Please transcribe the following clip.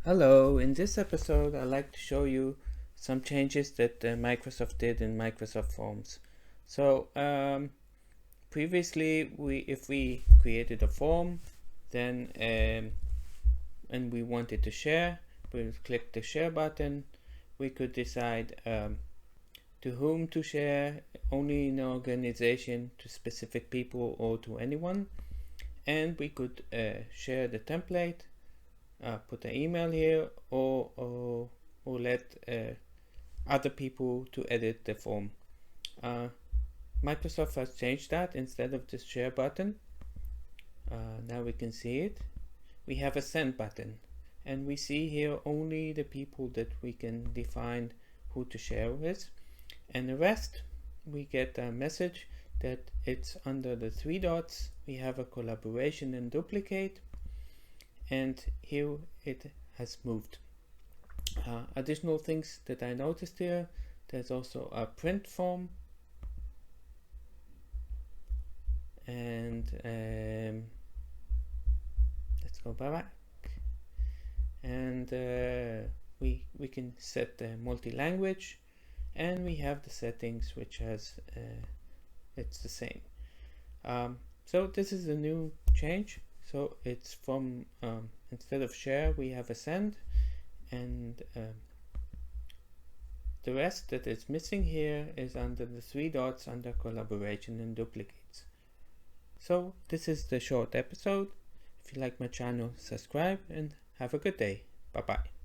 Hello, in this episode I'd like to show you some changes that Microsoft did in Microsoft Forms. So previously if we created a form then and we wanted to share, we would click the share button. We could decide to whom to share, only in an organization, to specific people, or to anyone. And we could share the template, put an email here, or let other people to edit the form. Microsoft has changed that. Instead of the share button, now we can see it. We have a send button, and we see here only the people that we can define who to share with, and the rest we get a message that it's under the three dots. We have a collaboration and duplicate, and here it has moved. Additional things that I noticed here: there's also a print form, and let's go back, and we can set the multi-language, and we have the settings which has it's the same. So this is a new change. So it's from instead of share we have a send, and the rest that is missing here is under the three dots under collaboration and duplicates. So this is the short episode. If you like my channel, subscribe and have a good day. Bye bye.